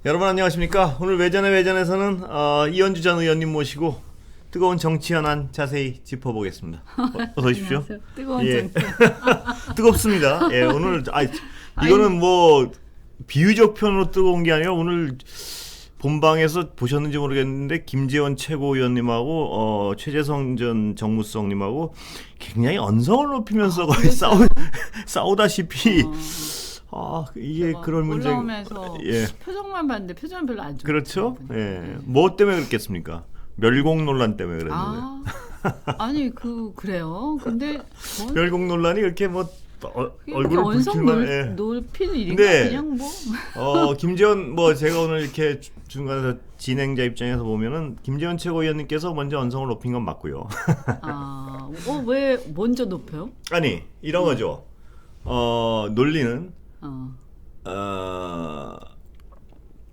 여러분 안녕하십니까? 오늘 외전에서는 이현주 전 의원님 모시고 뜨거운 정치 현안 자세히 짚어보겠습니다. 어서 오십시오. 안녕하세요. 뜨거운 예. 정치. 뜨겁습니다. 예, 오늘 이거는 뭐 비유적 표현으로 뜨거운 게 아니라 오늘 본방에서 보셨는지 모르겠는데 김재원 최고위원님하고 최재성 전 정무수석님하고 굉장히 언성을 높이면서 거의 싸우다시피 이게 그런 문제. 올라오면서 예. 표정만 봤는데 표정은 별로 안 좋죠. 그렇죠. 예. 뭐 때문에 그랬겠습니까? 멸공 논란 때문에 그랬는데. 아니 그래요. 근데 멸공 논란이 이렇게 뭐 얼굴을 언성 붉힐만. 높일 일인가 근데 그냥 뭐. 김재원 뭐 제가 오늘 이렇게 중간에서 진행자 입장에서 보면은 김재원 최고위원님께서 먼저 언성을 높인 건 맞고요. 왜 먼저 높여요? 아니 이런 거죠. 논리는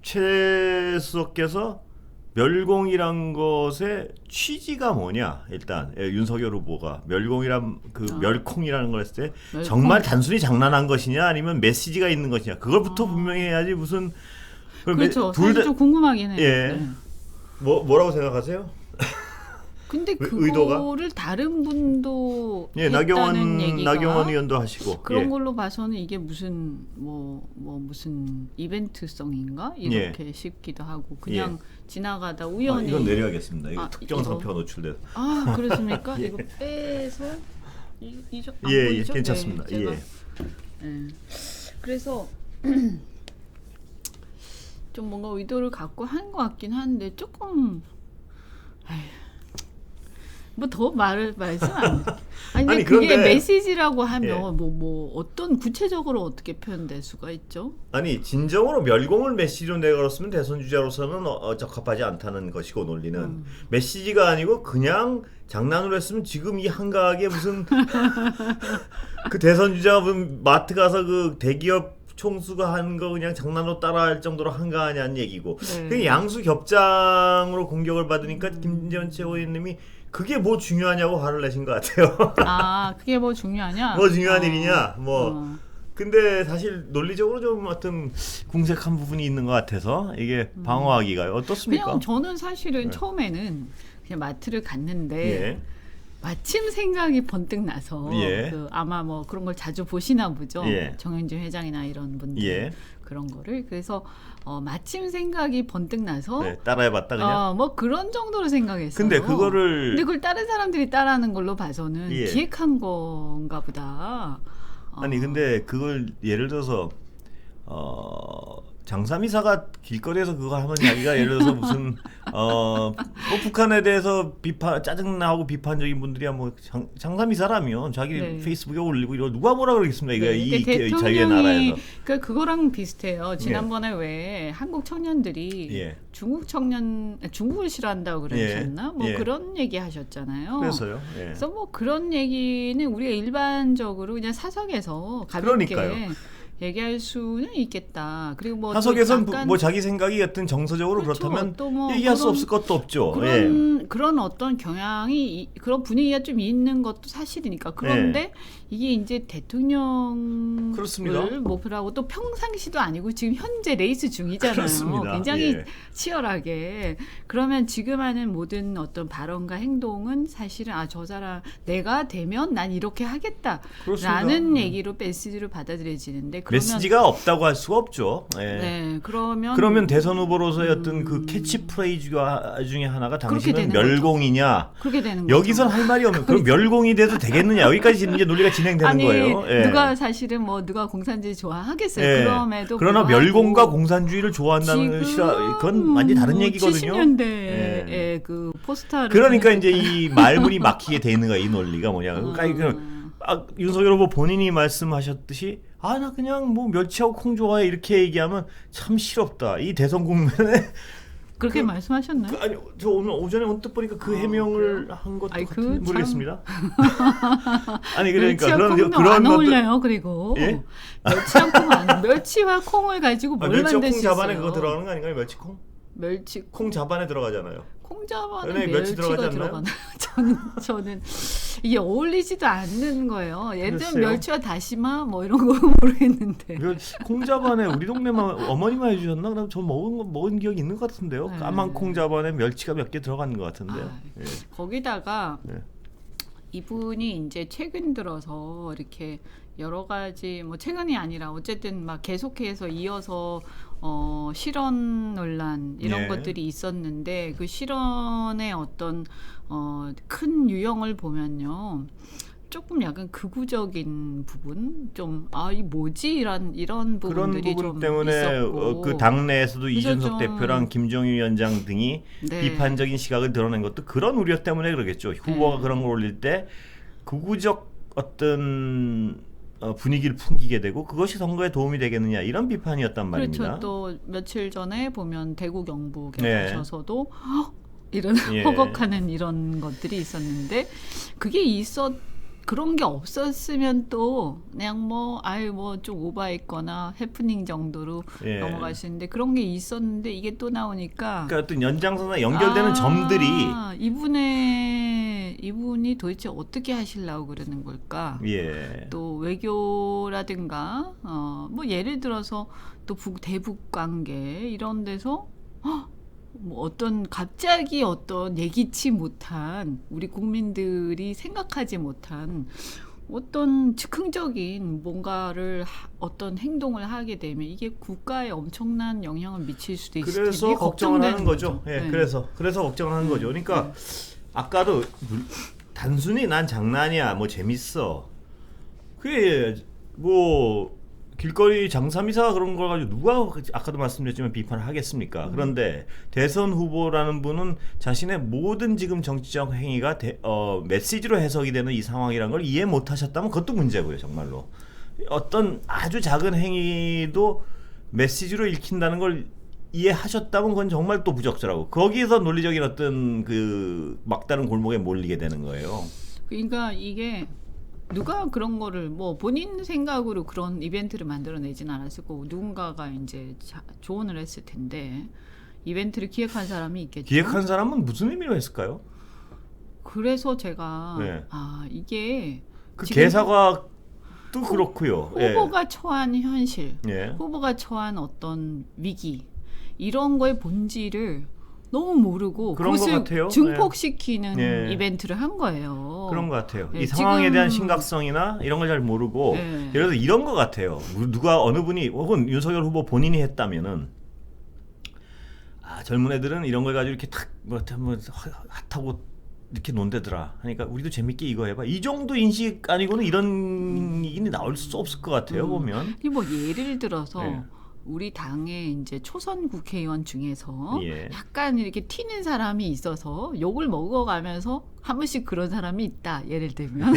최 수석께서 멸공이란 것의 취지가 뭐냐 일단 윤석열 후보가 멸공이란 멸콩이라는 걸 했을 때 정말 단순히 장난한 것이냐 아니면 메시지가 있는 것이냐 그걸부터 분명히 해야지 무슨 그렇죠. 사실 좀 궁금하긴 해요. 예. 네. 뭐라고 생각하세요? 근데 의도가? 그거를 다른 분도 예, 했다는 얘기가 나경원 의원도 하시고 그런 걸로 봐서는 이게 무슨 무슨 이벤트성인가 이렇게 싶기도 하고 그냥 지나가다 우연히 이건 내려야겠습니다. 이거 특정 이거. 상표가 노출돼서. 그렇습니까? 예. 이거 빼서 이죠? 예, 괜찮습니다. 네, 제가, 예. 그래서 좀 뭔가 의도를 갖고 한 것 같긴 한데 조금 뭐 더 말씀 안 해. 아니 그게 그런데, 메시지라고 하면 뭐 어떤 구체적으로 어떻게 표현될 수가 있죠? 아니 진정으로 멸공을 메시지로 내걸었으면 대선 주자로서는 적합하지 않다는 것이고 논리는 메시지가 아니고 그냥 장난으로 했으면 지금 이 한가하게 무슨 그 대선 주자가 무슨 마트 가서 그 대기업 총수가 한 거 그냥 장난으로 따라할 정도로 한가하냐는 얘기고 그 양수 겹장으로 공격을 받으니까 김재원 최고위원님이 그게 뭐 중요하냐고 화를 내신 것 같아요. 그게 뭐 중요하냐? 뭐 중요한 일이냐? 근데 사실 논리적으로 좀 어떤 궁색한 부분이 있는 것 같아서 이게 방어하기가 어떻습니까? 그냥 저는 사실은 처음에는 그냥 마트를 갔는데 마침 생각이 번뜩 나서 아마 뭐 그런 걸 자주 보시나 보죠. 정현진 회장이나 이런 분들 그런 거를 그래서 마침 생각이 번뜩 나서 따라해봤다 그냥. 뭐 그런 정도로 생각했어요. 근데 그걸 다른 사람들이 따라하는 걸로 봐서는 기획한 건가 보다. 아니 근데 그걸 예를 들어서 장삼이사가 길거리에서 그거 하면 자기가 예를 들어서 무슨 뭐 북한에 대해서 짜증나고 비판적인 분들이야 뭐 장삼이사라면 자기 페이스북에 올리고 이거 누가 뭐라 그러겠습니다. 이거 이 자유의 나라에서. 그거랑 비슷해요. 지난번에 왜 한국 청년들이 중국을 싫어한다고 그러셨나? 뭐 그런 얘기 하셨잖아요. 그래서요. 그래서 뭐 그런 얘기는 우리가 일반적으로 그냥 사석에서 가볍게 얘기할 수는 있겠다. 그리고 뭐 사석에서는 뭐 자기 생각이 어떤 정서적으로 그렇다면 뭐 얘기할 수 없을 것도 없죠. 그런 어떤 경향이 그런 분위기가 좀 있는 것도 사실이니까. 그런데 이게 이제 대통령을 목표로 또 평상시도 아니고 지금 현재 레이스 중이잖아요. 그렇습니다. 굉장히 치열하게. 그러면 지금 하는 모든 어떤 발언과 행동은 사실은 저 사람 내가 되면 난 이렇게 하겠다라는 얘기로 메시지로 받아들여지는데 메시지가 없다고 할 수가 없죠. 그러면 대선 후보로서의 어떤 그 캐치프레이즈 중에 하나가 당신은 멸공이냐? 그렇게 되는 거죠. 여기선 할 말이 없는. 그럼 멸공이 돼도 되겠느냐? 여기까지 이제 논리가 진행되는 거예요. 누가 사실은 누가 공산주의 좋아하겠어요. 그러나 멸공과 공산주의를 좋아한다는 그건 완전히 다른 얘기거든요. 70년대에 그 포스터를 그러니까 이제 이 말문이 막히게 되는 거야. 이 논리가 뭐냐? 그러니까 윤석열 후보 본인이 말씀하셨듯이 나 그냥 뭐 멸치하고 콩 좋아해 이렇게 얘기하면 참 실없다. 이 대선 국면에 그렇게 말씀하셨나요? 아니 저 오늘 오전에 언뜻 보니까 그 해명을 한 것도 모르겠습니다. 아니 그러니까 그런 안 어울려요. 그리고 멸치와 콩을 가지고 뭘 만들 수 있어요? 멸치와 콩 잡안에 그거 들어가는 거 아닌가요? 멸치콩? 멸치 콩 잡안에 들어가잖아요. 콩 잡안에 멸치 멸치가 들어가나요? 저는 이게 어울리지도 않는 거예요. 예를 들면 멸치와 다시마 뭐 이런 거 모르겠는데. 콩 잡안에 우리 동네만 어머니만 해주셨나? 그럼 저 먹은 기억이 있는 것 같은데요. 네. 까만 콩 잡안에 멸치가 몇 개 들어간 것 같은데요. 예. 거기다가 이분이 이제 최근 들어서 이렇게 여러 가지 뭐 최근이 아니라 어쨌든 막 계속해서 이어서 실언 논란 이런 것들이 있었는데 그 실언의 어떤 큰 유형을 보면요. 조금 약간 극우적인 부분, 좀 이 뭐지 이런 부분들이 그런 부분 좀 때문에 있었고 그 당내에서도 이준석 대표랑 김종인 위원장 등이 비판적인 시각을 드러낸 것도 그런 우려 때문에 그러겠죠. 후보가 그런 걸 올릴 때 극우적 어떤 분위기를 풍기게 되고 그것이 선거에 도움이 되겠느냐 이런 비판이었단 말입니다. 그렇죠. 또 며칠 전에 보면 대구 경북에 가셔서도 이런 허걱하는 이런 것들이 있었는데 그게 그런 게 없었으면 또 그냥 뭐 좀 오바했거나 해프닝 정도로 넘어가시는데 그런 게 있었는데 이게 또 나오니까 그러니까 어떤 연장선에 연결되는 점들이 이분이 도대체 어떻게 하시려고 그러는 걸까? 또 외교라든가 뭐 예를 들어서 또 대북 관계 이런 데서 뭐 갑자기 예기치 못한 우리 국민들이 생각하지 못한 어떤 즉흥적인 뭔가를 어떤 행동을 하게 되면 이게 국가에 엄청난 영향을 미칠 수도 있을 텐데 그래서 걱정을 하는 거죠. 그래서 걱정을 하는 거죠. 그러니까 아까도 단순히 난 장난이야 뭐 재밌어 그게 뭐 길거리 장사미사가 그런 걸 가지고 누가 아까도 말씀드렸지만 비판을 하겠습니까? 그런데 대선 후보라는 분은 자신의 모든 지금 정치적 행위가 메시지로 해석이 되는 이 상황이라는 걸 이해 못하셨다면 그것도 문제고요. 정말로 어떤 아주 작은 행위도 메시지로 읽힌다는 걸 이해하셨다면 그건 정말 또 부적절하고 거기에서 논리적인 어떤 그 막다른 골목에 몰리게 되는 거예요. 그러니까 이게 누가 그런 거를 뭐 본인 생각으로 그런 이벤트를 만들어내진 않았을 거고 누군가가 이제 조언을 했을 텐데 이벤트를 기획한 사람이 있겠죠. 기획한 사람은 무슨 의미로 했을까요? 그래서 제가 이게 그 개사가 또 그렇고요. 후보가 처한 현실, 후보가 처한 어떤 위기 이런 거의 본질을 너무 모르고 그것을 증폭시키는 이벤트를 한 거예요. 그런 것 같아요. 이 상황에 대한 심각성이나 이런 걸 잘 모르고 예를 들어 이런 것 같아요. 누가 어느 분이 혹은 윤석열 후보 본인이 했다면은 젊은 애들은 이런 걸 가지고 이렇게 탁 핫하고 이렇게 논대더라. 그러니까 우리도 재밌게 이거 해봐. 이 정도 인식 아니고는 이런 얘기는 나올 수 없을 것 같아요. 보면. 뭐 예를 들어서. 우리 당의 이제 초선 국회의원 중에서 약간 이렇게 튀는 사람이 있어서 욕을 먹어가면서 한 번씩 그런 사람이 있다. 예를 들면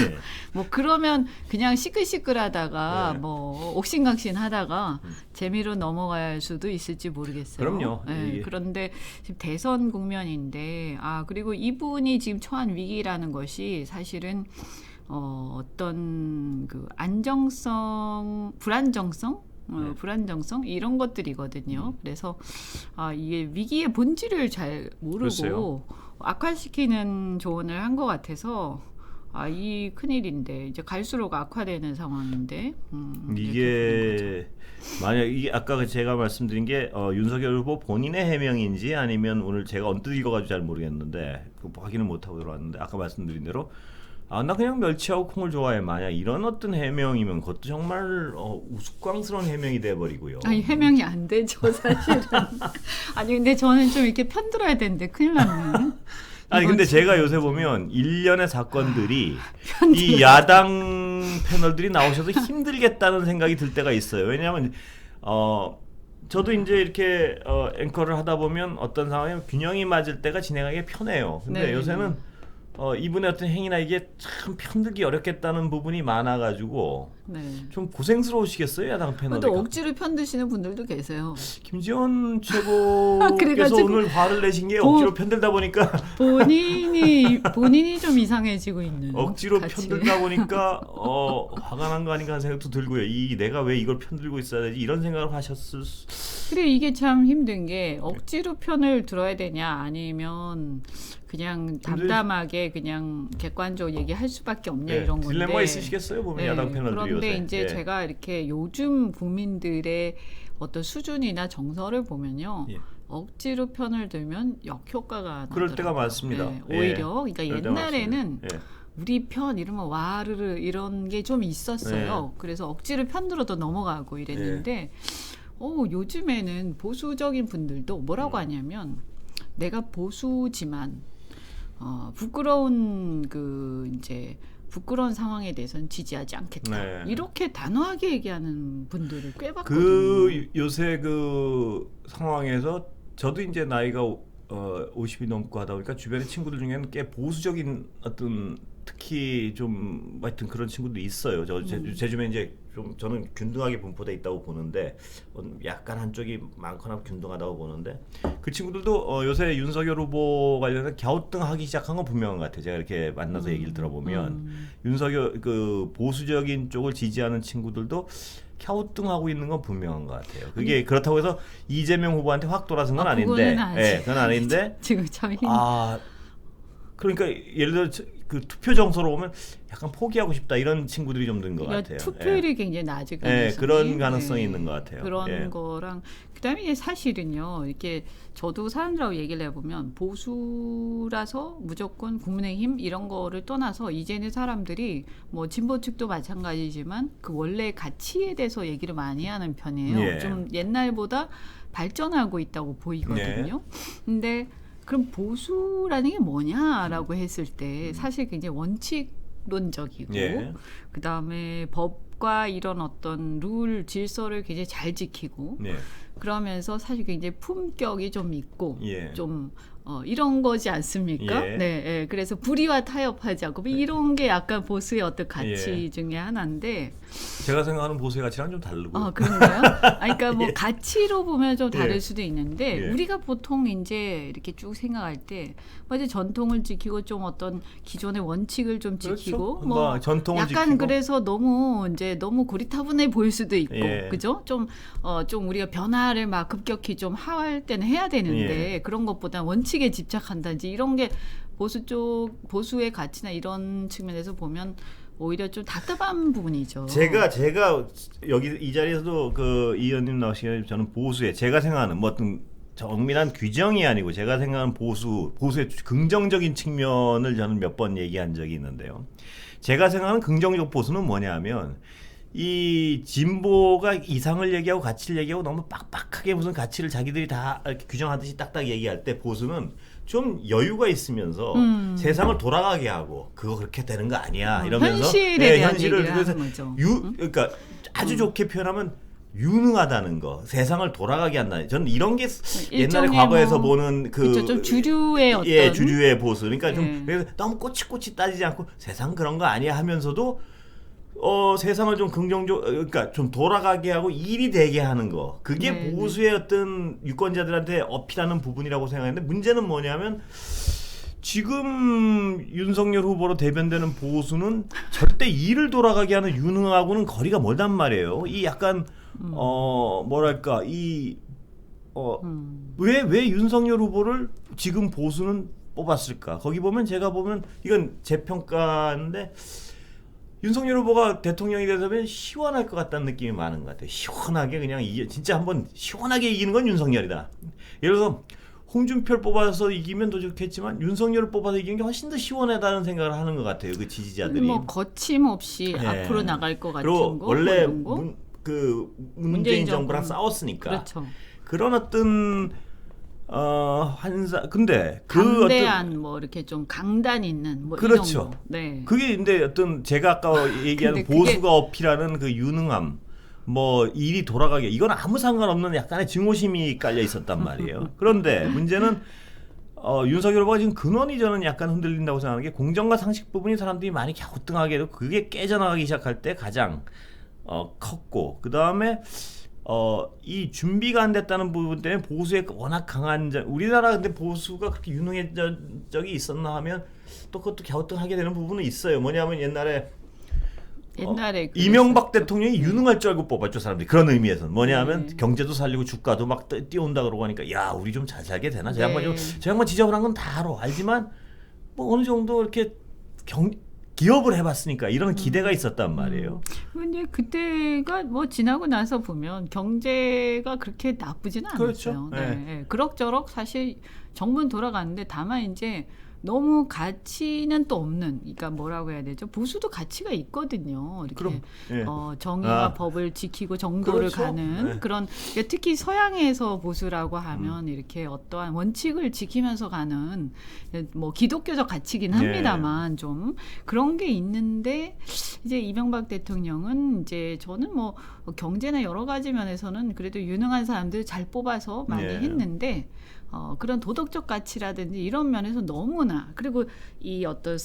뭐 그러면 그냥 시끌시끌하다가 뭐 옥신각신하다가 재미로 넘어갈 수도 있을지 모르겠어요. 그럼요. 그런데 지금 대선 국면인데 그리고 이분이 지금 처한 위기라는 것이 사실은 어떤 그 불안정성 이런 것들이거든요. 그래서 이게 위기의 본질을 잘 모르고 글쎄요. 악화시키는 조언을 한 것 같아서 이 큰일인데 이제 갈수록 악화되는 상황인데 이게 만약 이게 아까 제가 말씀드린 게 윤석열 후보 본인의 해명인지 아니면 오늘 제가 언뜻 읽어가지고 잘 모르겠는데 확인을 못하고 들어왔는데 아까 말씀드린 대로 나 그냥 멸치하고 콩을 좋아해. 만약 이런 어떤 해명이면 그것도 정말 우스꽝스러운 해명이 돼버리고요. 해명이 안 되죠 사실은. 근데 저는 좀 이렇게 편들어야 되는데 큰일 났네. 근데 제가 요새 보면 일련의 사건들이 이 야당 패널들이 나오셔서 힘들겠다는 생각이 들 때가 있어요. 왜냐하면 저도 이제 이렇게 앵커를 하다 보면 어떤 상황에 균형이 맞을 때가 진행하기 편해요. 근데 요새는 이분의 어떤 행위나 이게 참 편들기 어렵겠다는 부분이 많아가지고 좀 고생스러우시겠어요 야당 패널이. 근데 억지로 편드시는 분들도 계세요. 김지원 최고께서 오늘 화를 내신 게 억지로 편들다 보니까 본인이 좀 이상해지고 있는. 억지로 편들다 보니까 화가 난 거 아닌가 하는 생각도 들고요. 내가 왜 이걸 편들고 있어야 되지 이런 생각을 하셨을 그래 이게 참 힘든 게 억지로 편을 들어야 되냐 아니면 그냥 담담하게 그냥 객관적으로 얘기할 수밖에 없냐 이런 건데 딜레마 있으시겠어요 보면 야당 패널들이 그런데 요새. 이제 제가 이렇게 요즘 국민들의 어떤 수준이나 정서를 보면요. 억지로 편을 들면 역효과가 나더라고요. 그럴 때가 많습니다. 오히려 그러니까 옛날에는 우리 편 이러면 와르르 이런 게 좀 있었어요. 그래서 억지로 편 들어도 넘어가고 이랬는데 요즘에는 보수적인 분들도 뭐라고 하냐면 내가 보수지만 부끄러운 부끄러운 상황에 대해서는 지지하지 않겠다. 이렇게 단호하게 얘기하는 분들을 꽤 봤거든요. 요새 상황에서 저도 이제 나이가 50이 넘고 하다 보니까 주변의 친구들 중에는 꽤 보수적인 어떤 특히 좀 하여튼 그런 친구들이 있어요. 제 주변에 이제 좀 저는 균등하게 분포돼 있다고 보는데 약간 한쪽이 많거나 균등하다고 보는데 그 친구들도 요새 윤석열 후보 관련해서 갸우뚱하기 시작한 건 분명한 것 같아요. 제가 이렇게 만나서 얘기를 들어보면 윤석열 보수적인 쪽을 지지하는 친구들도 갸우뚱하고 있는 건 분명한 것 같아요. 그게 그렇다고 해서 이재명 후보한테 확 돌아선 건 아닌데, 그건 아닌데 지금 참 그러니까 예를 들어 투표 정서로 보면 약간 포기하고 싶다 이런 친구들이 좀 든 것 같아요. 투표율이 굉장히 낮을 가능성이 그런 가능성이 있는 것 같아요. 그런 거랑 그다음에 사실은요. 이렇게 저도 사람들하고 얘기를 해보면 보수라서 무조건 국민의힘 이런 거를 떠나서 이제는 사람들이 뭐 진보 측도 마찬가지지만 그 원래 가치에 대해서 얘기를 많이 하는 편이에요. 좀 옛날보다 발전하고 있다고 보이거든요. 근데 그럼 보수라는 게 뭐냐라고 했을 때 사실 굉장히 원칙론적이고 그다음에 법과 이런 어떤 룰 질서를 굉장히 잘 지키고 그러면서 사실 굉장히 품격이 좀 있고 좀 이런 거지 않습니까? 그래서 불의와 타협하지 않고 이런 게 약간 보수의 어떤 가치 중에 하나인데 제가 생각하는 보수의 가치랑 좀 다르고. 그런가요? 그러니까 뭐 가치로 보면 좀 다를 수도 있는데 우리가 보통 이제 이렇게 쭉 생각할 때 맞아 전통을 지키고 좀 어떤 기존의 원칙을 좀 지키고 뭐 전통을 약간 지키고. 그래서 너무 고리타분해 보일 수도 있고 그죠? 좀 우리가 변화를 막 급격히 좀 할 때는 해야 되는데 그런 것보다 원칙에 집착한다든지 이런 게 보수의 가치나 이런 측면에서 보면 오히려 좀 답답한 부분이죠. 제가 여기 이 자리에서도 이 의원님 나오시기에 저는 보수의 제가 생각하는 뭐 어떤 정밀한 규정이 아니고 제가 생각하는 보수의 긍정적인 측면을 저는 몇 번 얘기한 적이 있는데요. 제가 생각하는 긍정적 보수는 뭐냐면 이 진보가 이상을 얘기하고 가치를 얘기하고 너무 빡빡하게 무슨 가치를 자기들이 다 이렇게 규정하듯이 딱딱 얘기할 때 보수는 좀 여유가 있으면서 세상을 돌아가게 하고 그거 그렇게 되는 거 아니야 이러면서 현실에 대한 현실을 얘기를 하는 거죠. 그러니까 아주 좋게 표현하면 유능하다는 거, 세상을 돌아가게 한다. 저는 이런 게 옛날에 과거에서 보는 좀 주류의 어떤 주류의 보수. 그러니까 좀 그래서 너무 꼬치꼬치 따지지 않고 세상 그런 거 아니야 하면서도 세상을 좀 그러니까 좀 돌아가게 하고 일이 되게 하는 거. 그게 보수의 어떤 유권자들한테 어필하는 부분이라고 생각하는데 문제는 뭐냐면 지금 윤석열 후보로 대변되는 보수는 절대 일을 돌아가게 하는 유능하고는 거리가 멀단 말이에요. 이 약간 뭐랄까 왜 윤석열 후보를 지금 보수는 뽑았을까? 거기 보면 제가 보면 이건 제 평가인데 윤석열 후보가 대통령이 되면 시원할 것 같다는 느낌이 많은 것 같아요. 시원하게 그냥 진짜 한번 시원하게 이기는 건 윤석열이다. 예를 들어서 홍준표를 뽑아서 이기면 더 좋겠지만 윤석열을 뽑아서 이기는 게 훨씬 더 시원하다는 생각을 하는 것 같아요. 그 지지자들이. 뭐 거침없이 앞으로 나갈 것 같은 그리고 거. 원래 문재인 정부랑 싸웠으니까. 그렇죠. 그런 어떤 근데 강대한 뭐 이렇게 좀 강단 있는 뭐 그렇죠. 이런 거. 네. 그게 근데 어떤 제가 아까 얘기하는 보수가 어필하는 그 유능함, 뭐 일이 돌아가게 이건 아무 상관없는 약간의 증오심이 깔려 있었단 말이에요. 그런데 문제는 윤석열 후보가 지금 근원이 저는 약간 흔들린다고 생각하는 게 공정과 상식 부분이 사람들이 많이 갸우뚱하게 해도 그게 깨져나가기 시작할 때 가장 컸고 그 다음에 이 준비가 안 됐다는 부분 때문에 보수에 워낙 강한 우리나라 근데 보수가 그렇게 유능해진 적이 있었나 하면 또 그것도 갸우뚱하게 되는 부분은 있어요. 뭐냐면 옛날에 옛날에 이명박 대통령이 유능할 줄 알고 뽑았죠 사람들이. 그런 의미에서는 뭐냐면 네. 경제도 살리고 주가도 막 뛰어온다 그러고 하니까 야 우리 좀 잘 살게 되나? 네. 저 양반 지저분한 건 다 알지만 뭐 어느 정도 이렇게 기업을 해봤으니까 이런 기대가 있었단 말이에요. 근데 그때가 뭐 지나고 나서 보면 경제가 그렇게 나쁘지는 그렇죠. 않았어요. 네. 네. 그럭저럭 사실 정부는 돌아가는데 다만 이제 너무 가치는 또 없는, 그러니까 뭐라고 해야 되죠? 보수도 가치가 있거든요. 이렇게 그럼, 예. 정의와 법을 지키고 정도를 그렇죠. 가는 네. 그런, 그러니까 특히 서양에서 보수라고 하면 이렇게 어떠한 원칙을 지키면서 가는 뭐 기독교적 가치긴 합니다만 좀 그런 게 있는데 이제 이명박 대통령은 이제 저는 뭐 경제나 여러 가지 면에서는 그래도 유능한 사람들 잘 뽑아서 많이 했는데 그런 도덕적 가치라든지 이런 면에서 너무나, 그리고 이 어떤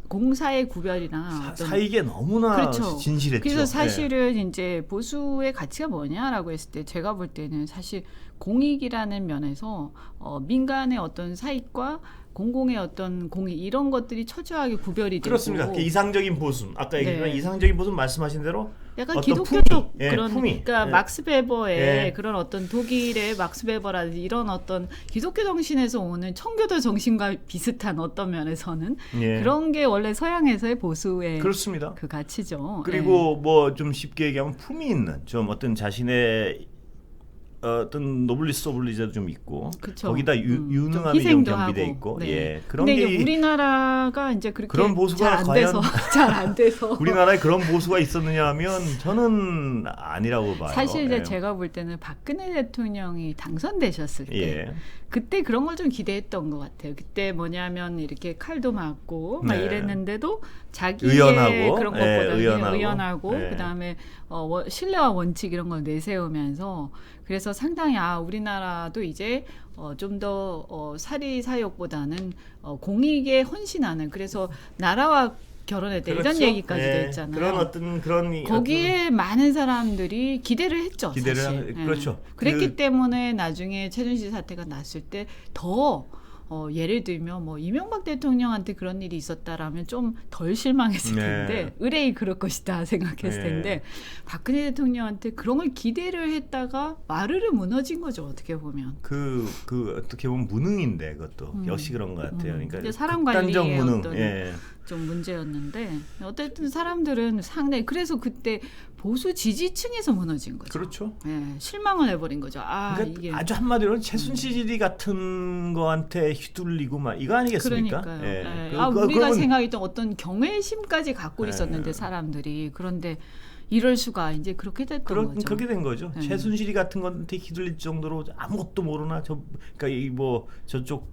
공사의 구별이나 어떤 사익에 너무나 그렇죠. 진실했죠. 그래서 사실은 이제 보수의 가치가 뭐냐라고 했을 때 제가 볼 때는 사실 공익이라는 면에서 민간의 어떤 사익과 공공의 어떤 공익 이런 것들이 철저하게 구별이 되고 그렇습니다. 이상적인 보수, 아까 얘기했지만 네. 이상적인 보수 말씀하신 대로 약간 어떤 기독교적 품위, 그런 품위. 그러니까 막스 베버의 그런 어떤 독일의 막스 베버라든지 이런 어떤 기독교 정신에서 오는 청교도 정신과 비슷한 어떤 면에서는 그런 게 원래 서양에서의 보수의 그렇습니다. 그 가치죠. 그리고 뭐 좀 쉽게 얘기하면 품위 있는 좀 어떤 자신의 어떤 노블리스 오블리제도 좀 있고 그쵸. 거기다 유능함이 좀 희생도 겸비돼 하고. 있고 네. 그런 근데 게 이제 우리나라가 이제 그렇게 그런 보수가 잘 안 돼서 우리나라에 그런 보수가 있었느냐 하면 저는 아니라고 봐요. 사실 이제 제가 볼 때는 박근혜 대통령이 당선되셨을 때 그때 그런 걸 좀 기대했던 것 같아요. 그때 뭐냐면 이렇게 칼도 맞고 막 이랬는데도 자기의 의연하고, 그런 것보다는 의연하고 네. 그다음에 신뢰와 원칙 이런 걸 내세우면서 그래서 상당히 우리나라도 이제 좀 더 사리사욕보다는 공익에 헌신하는, 그래서 나라와 결혼했다 이런 얘기까지도 있잖아요. 그런 어떤 그런 거기에 많은 사람들이 기대를 했죠. 기대를 사실. 그렇죠. 그랬기 때문에 나중에 최순실 사태가 났을 때 더 예를 들면 뭐 이명박 대통령한테 그런 일이 있었다라면 좀 덜 실망했을 텐데 의뢰이 그럴 것이다 생각했을 텐데 박근혜 대통령한테 그런 걸 기대를 했다가 와르르 무너진 거죠. 어떻게 보면 그 어떻게 보면 무능인데 그것도 역시 그런 것 같아요. 그러니까 사람 관리의 무능. 어떤 좀 문제였는데 어쨌든 사람들은 상당히 그래서 그때 보수 지지층에서 무너진 거죠. 그렇죠. 실망을 해버린 거죠. 그러니까 이게 아주 한마디로 최순실이 같은 거한테 휘둘리고 막 이거 아니겠습니까? 그러니까요. 우리가 생각했던 어떤 경외심까지 갖고 있었는데 사람들이 그런데 이럴 수가 이제 그렇게 됐던 거죠. 그렇게 된 거죠. 최순실이 같은 건한테 휘둘릴 정도로 아무것도 모르나 그러니까 이 뭐 저쪽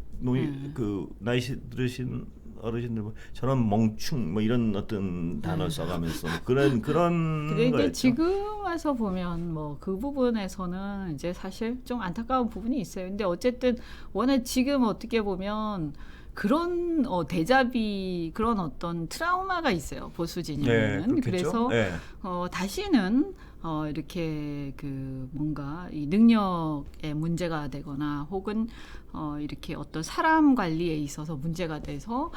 그 나이 들으신 어르신들 뭐 저런 멍충 뭐 이런 어떤 단어 써가면서 그런 그런데 거였죠. 지금 와서 보면 뭐 그 부분에서는 이제 사실 좀 안타까운 부분이 있어요. 근데 어쨌든 워낙 지금 어떻게 보면 그런 데자비 그런 어떤 트라우마가 있어요. 보수 진영에는. 그래서 다시는 이렇게 그 뭔가 이 능력에 문제가 되거나 혹은 이렇게 어떤 사람 관리에 있어서 문제가 돼서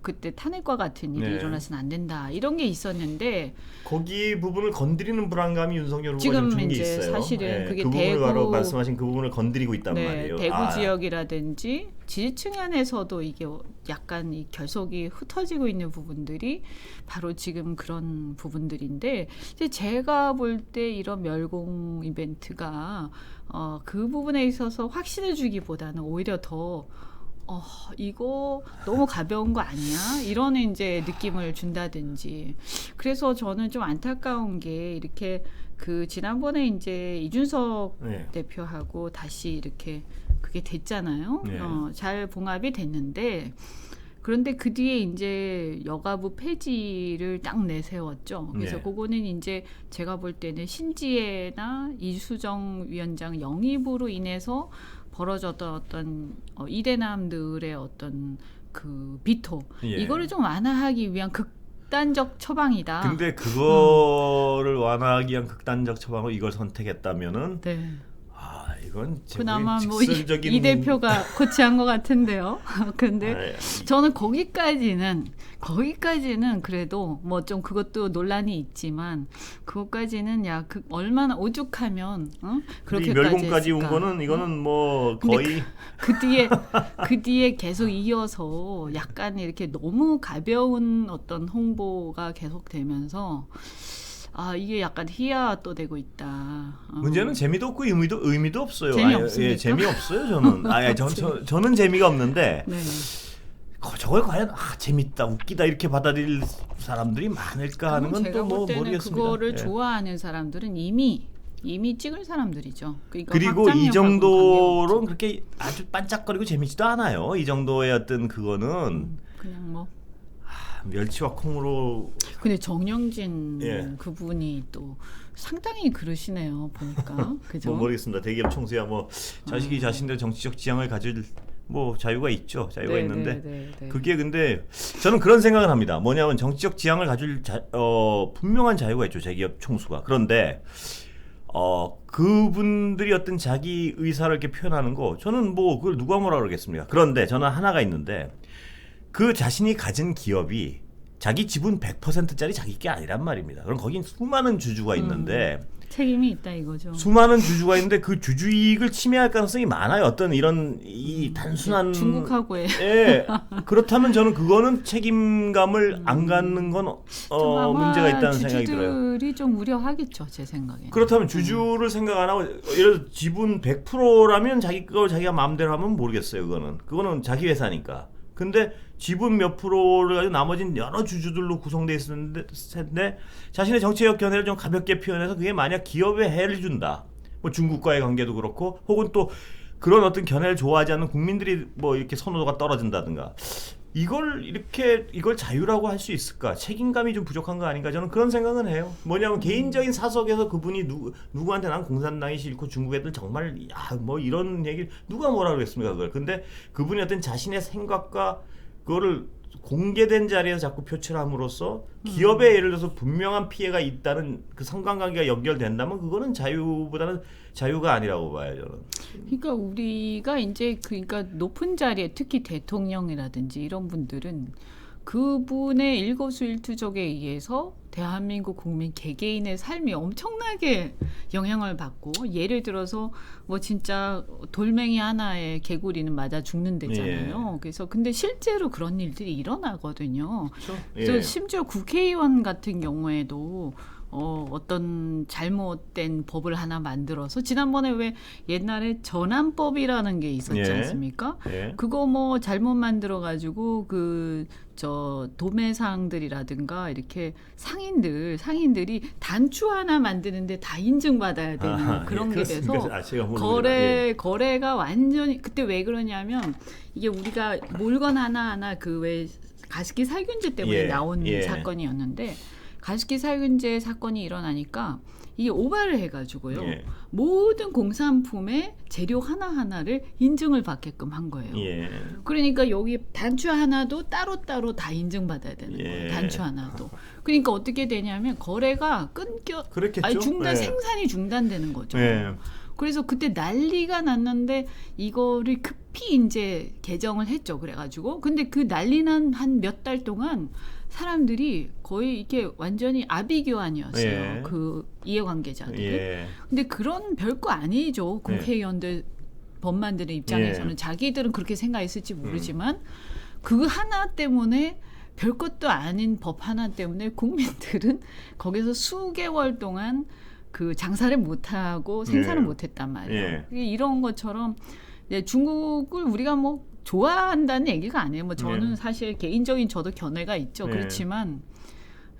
그때 탄핵과 같은 일이 일어나서는 안 된다 이런 게 있었는데 거기 부분을 건드리는 불안감이 윤석열 후보가 지금 준 게 이제 있어요. 사실은 그게 그 대구 부분을 바로 말씀하신 그 부분을 건드리고 있단 말이에요. 대구 지역이라든지 지지층 안에서도 이게 약간 이 결속이 흩어지고 있는 부분들이 바로 지금 그런 부분들인데 이제 제가 볼 때 이런 멸공 이벤트가 그 부분에 있어서 확신을 주기보다는 오히려 더 이거 너무 가벼운 거 아니야? 이런 이제 느낌을 준다든지. 그래서 저는 좀 안타까운 게 이렇게 그 지난번에 이제 이준석 대표하고 다시 이렇게 그게 됐잖아요. 잘 봉합이 됐는데 그런데 그 뒤에 이제 여가부 폐지를 딱 내세웠죠. 그래서 그거는 이제 제가 볼 때는 신지혜나 이수정 위원장 영입으로 인해서 벌어졌던 어떤 이대남들의 어떤 그 비토 이거를 좀 완화하기 위한 극단적 처방이다. 근데 그거를 완화하기 위한 극단적 처방으로 이걸 선택했다면은 이건 그나마 뭐 직설적인 이 대표가 코치한 것 같은데요. 근데 저는 거기까지는 그래도 뭐 좀 그것도 논란이 있지만 그것까지는 얼마나 오죽하면 그렇게까지 멸공까지 했을까. 온 거는 이거는 뭐 거의 그 뒤에 계속 이어서 약간 이렇게 너무 가벼운 어떤 홍보가 계속되면서 이게 약간 희화도 되고 있다. 문제는 재미도 없고 의미도 없어요. 재미없습니까? 재미없어요 저는. 저는 재미가 없는데 네. 저걸 과연 재밌다, 웃기다 이렇게 받아들일 사람들이 많을까 하는 건 또 뭐 모르겠습니다. 그거를 좋아하는 사람들은 이미 찍을 사람들이죠. 그리고 이 정도로 그렇게 아주 반짝거리고 재밌지도 않아요. 이 정도의 어떤 그거는 그냥 뭐 멸치와 콩으로. 근데 정영진 그분이 또 상당히 그러시네요. 보니까 그죠? 모르겠습니다. 대기업 총수야 뭐 자식이 자신들의 정치적 지향을 가질 뭐 자유가 있죠. 자유가 있는데 그게 근데 저는 그런 생각을 합니다. 뭐냐면 정치적 지향을 가질 분명한 자유가 있죠. 대기업 총수가. 그런데 그분들이 어떤 자기 의사를 이렇게 표현하는 거 저는 뭐 그걸 누가 뭐라 그러겠습니까? 그런데 저는 하나가 있는데 그 자신이 가진 기업이 자기 지분 100%짜리 자기 게 아니란 말입니다. 그럼 거긴 수많은 주주가 있는데 책임이 있다 이거죠. 수많은 주주가 있는데 그 주주이익을 침해할 가능성이 많아요. 어떤 이런 이 단순한 중국하고의 그렇다면 저는 그거는 책임감을 안 갖는 건 문제가 있다는 생각이 들어요. 주주들이 좀 우려하겠죠, 제 생각에. 그렇다면 주주를 생각 안 하고 예를 들어 지분 100%라면 자기가 마음대로 하면 모르겠어요. 그거는 자기 회사니까. 근데 지분 몇 프로를 가지고 나머지는 여러 주주들로 구성되어 있었는데 자신의 정치적 견해를 좀 가볍게 표현해서 그게 만약 기업에 해를 준다. 뭐 중국과의 관계도 그렇고 혹은 또 그런 어떤 견해를 좋아하지 않는 국민들이 뭐 이렇게 선호도가 떨어진다든가 이걸 자유라고 할 수 있을까? 책임감이 좀 부족한 거 아닌가? 저는 그런 생각은 해요. 뭐냐면 개인적인 사석에서 그분이 누구한테 난 공산당이 싫고 중국 애들 정말 뭐 이런 얘기 누가 뭐라 그랬습니까? 그걸. 근데 그분이 어떤 자신의 생각과 그거를 공개된 자리에서 자꾸 표출함으로써 기업에 예를 들어서 분명한 피해가 있다는 그 상관관계가 연결된다면 그거는 자유보다는 자유가 아니라고 봐요, 저는. 그러니까 우리가 이제 그러니까 높은 자리에 특히 대통령이라든지 이런 분들은 그분의 일거수일투족에 의해서 대한민국 국민 개개인의 삶이 엄청나게 영향을 받고 예를 들어서 뭐 진짜 돌멩이 하나에 개구리는 맞아 죽는다잖아요. 그래서 근데 실제로 그런 일들이 일어나거든요. 그렇죠? 그래서 심지어 국회의원 같은 경우에도 어떤 잘못된 법을 하나 만들어서 지난번에 왜 옛날에 전환법이라는 게 있었지 않습니까? 그거 뭐 잘못 만들어 가지고 도매상들이라든가 이렇게 상인들이 단추 하나 만드는데 다 인증받아야 되는 그런 게 돼서 거래가 완전히 그때 왜 그러냐면 이게 우리가 물건 하나하나 그 왜 가습기 살균제 때문에 나온 사건이었는데 가습기 살균제 사건이 일어나니까 이게 오바를 해가지고요. 모든 공산품의 재료 하나하나를 인증을 받게끔 한 거예요. 그러니까 여기 단추 하나도 따로따로 다 인증받아야 되는 거예요. 단추 하나도. 그러니까 어떻게 되냐면 거래가 생산이 중단되는 거죠. 그래서 그때 난리가 났는데 이거를 급히 이제 개정을 했죠. 그래가지고 근데 그 난리 난 한 몇 달 동안 사람들이 거의 이게 완전히 아비규환이었어요. 그 이해관계자들. 근데 그런 별거 아니죠. 국회의원들 법 만드는 입장에서는 자기들은 그렇게 생각했을지 모르지만 그 하나 때문에 별것도 아닌 법 하나 때문에 국민들은 거기서 수개월 동안 그 장사를 못하고 생산을 못했단 말이에요. 이런 것처럼 중국을 우리가 뭐 좋아한다는 얘기가 아니에요. 뭐 저는 사실 개인적인 저도 견해가 있죠. 그렇지만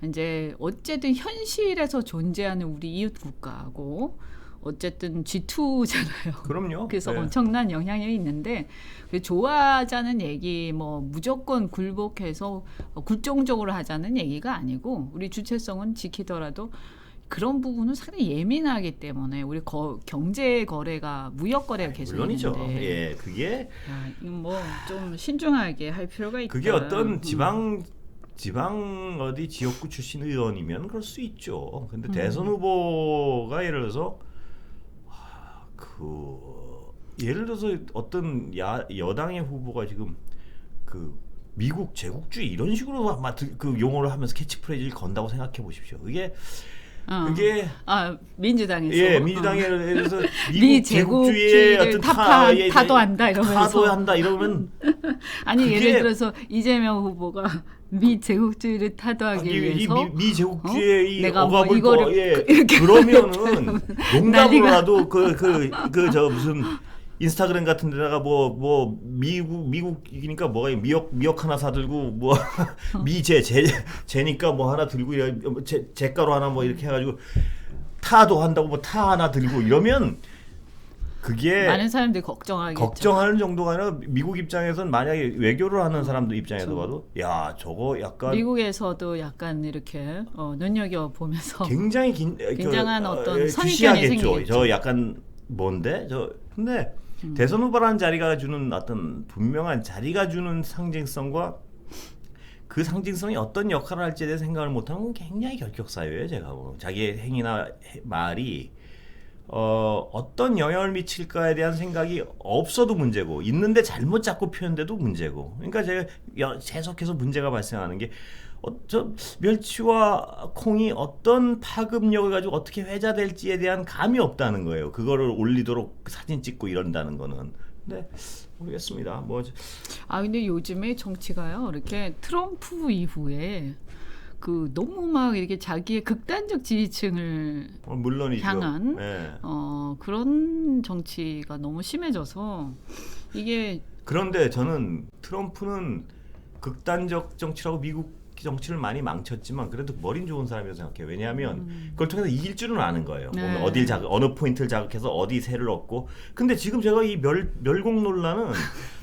이제 어쨌든 현실에서 존재하는 우리 이웃 국가하고 어쨌든 G2잖아요. 그럼요. 그래서 엄청난 영향력이 있는데 좋아하자는 얘기 뭐 무조건 굴복해서 굴종적으로 하자는 얘기가 아니고 우리 주체성은 지키더라도 그런 부분은 상당히 예민하기 때문에 우리 경제 거래가 무역 거래가 계속 물론이죠. 있는데 그게 뭐 좀 신중하게 할 필요가 있다. 그게 어떤 지방 어디 지역구 출신 의원이면 그럴 수 있죠. 근데 대선 후보가 예를 들어서 예를 들어서 어떤 여당의 후보가 지금 미국 제국주의 이런 식으로 아마 그 용어를 하면서 캐치프레이즈를 건다고 생각해 보십시오. 그게 민주당에서 민주당에서 미국 제국주의의 어떤 타도한다 이러면 아니 예를 들어서 이재명 후보가 미제국주의를 타도하기 위해서 미제국주의의 내가 억압을 이거를 그러면은 농담으로라도 저 무슨 인스타그램 같은 데다가 뭐 미국이니까 뭐가 미역 하나 사들고 뭐 제니까 뭐 하나 들고 제가로 하나 뭐 이렇게 해가지고 타도 한다고 뭐 타 하나 들고 이러면 그게 많은 사람들이 걱정하는 정도가 아니라 미국 입장에서는 만약에 외교를 하는 사람들 입장에서 봐도 야 저거 약간 미국에서도 약간 이렇게 눈여겨 보면서 굉장히 굉장한 어떤 선입견이 생기겠죠. 저 약간 뭔데 근데 대선 후보라는 자리가 주는 어떤 분명한 자리가 주는 상징성과 그 상징성이 어떤 역할을 할지에 대해 생각을 못하는 건 굉장히 결격사유예요. 제가 자기의 행위나 말이 어떤 영향을 미칠까에 대한 생각이 없어도 문제고 있는데 잘못 잡고 표현돼도 문제고 그러니까 제가 계속해서 문제가 발생하는 게 저 멸치와 콩이 어떤 파급력을 가지고 어떻게 회자될지에 대한 감이 없다는 거예요. 그거를 올리도록 사진 찍고 이런다는 거는. 근데 모르겠습니다. 근데 요즘에 정치가요. 이렇게 트럼프 이후에 너무 막 이렇게 자기의 극단적 지지층을 물론이죠. 향한 네. 그런 정치가 너무 심해져서 이게 그런데 저는 트럼프는 극단적 정치라고 미국 정치를 많이 망쳤지만 그래도 머린 좋은 사람이라고 생각해요. 왜냐하면 그걸 통해서 이길 줄은 아는 거예요. 네. 어느 포인트를 자극해서 어디 세를 얻고. 근데 지금 제가 이 멸공 논란은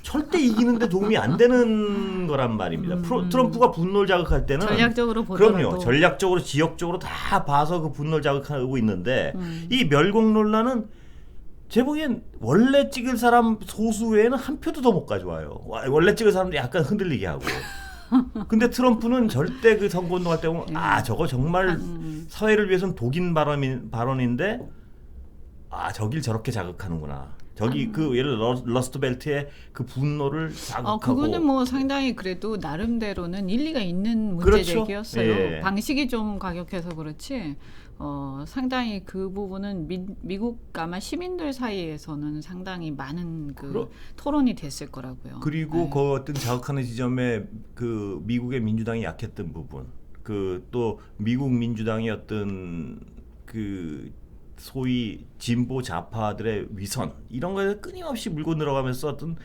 절대 이기는데 도움이 안 되는 거란 말입니다. 트럼프가 분노를 자극할 때는 전략적으로 보더라도 그럼요. 전략적으로 지역적으로 다 봐서 그 분노를 자극하고 있는데 이 멸공 논란은 제 보기엔 원래 찍을 사람 소수 외에는 한 표도 더 못 가져와요. 원래 찍을 사람도 약간 흔들리게 하고. 근데 트럼프는 절대 그 선거운동할 때 보면 저거 정말 사회를 위해서는 독인 발언인데 저길 저렇게 자극하는구나. 저기 예를 들어 러스트벨트의 그 분노를 자극하고 그거는 뭐 상당히 그래도 나름대로는 일리가 있는 문제 제기였어요. 그렇죠? 예. 방식이 좀 과격해서 그렇지 상당히 그 부분은 미국 아마 시민들 사이에서는 상당히 많은 토론이 됐을 거라고요. 그리고 그 어떤 자극하는 지점에 미국의 민주당이 약했던 부분, 또 미국 민주당의 어떤 소위 진보 좌파들의 위선 이런 거에 끊임없이 물고 늘어가면서 어떤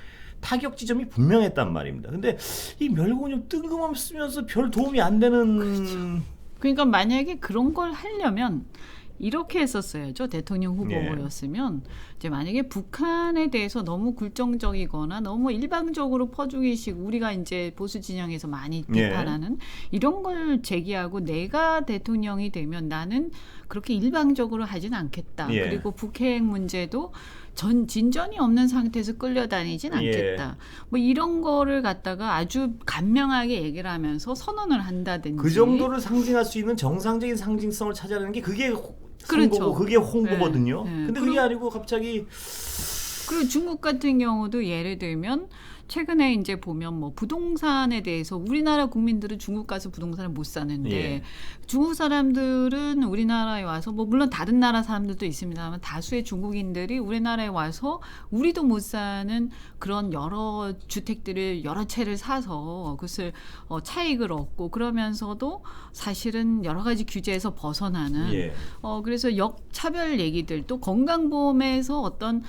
타격 지점이 분명했단 말입니다. 근데 이 멸공은 좀 뜬금없이 쓰면서 별 도움이 안 되는. 그렇죠. 그러니까 만약에 그런 걸 하려면 이렇게 했었어야죠. 대통령 후보였으면 이제 만약에 북한에 대해서 너무 굴종적이거나 너무 일방적으로 퍼주기식 우리가 이제 보수 진영에서 많이 비판하는 이런 걸 제기하고 내가 대통령이 되면 나는 그렇게 일방적으로 하진 않겠다. 그리고 북핵 문제도 진전이 없는 상태에서 끌려다니진 않겠다. 뭐 이런 거를 갖다가 아주 간명하게 얘기를 하면서 선언을 한다든지. 그 정도를 상징할 수 있는 정상적인 상징성을 찾아내는 게 그게 그렇죠. 선거고 그게 홍보거든요. 근데 그게 아니고 갑자기. 그리고 중국 같은 경우도 예를 들면 최근에 이제 보면 뭐 부동산에 대해서 우리나라 국민들은 중국 가서 부동산을 못 사는데 중국 사람들은 우리나라에 와서 뭐 물론 다른 나라 사람들도 있습니다만 다수의 중국인들이 우리나라에 와서 우리도 못 사는 그런 여러 주택들을 여러 채를 사서 그것을 차익을 얻고 그러면서도 사실은 여러 가지 규제에서 벗어나는 그래서 역차별 얘기들 또 건강보험에서 어떤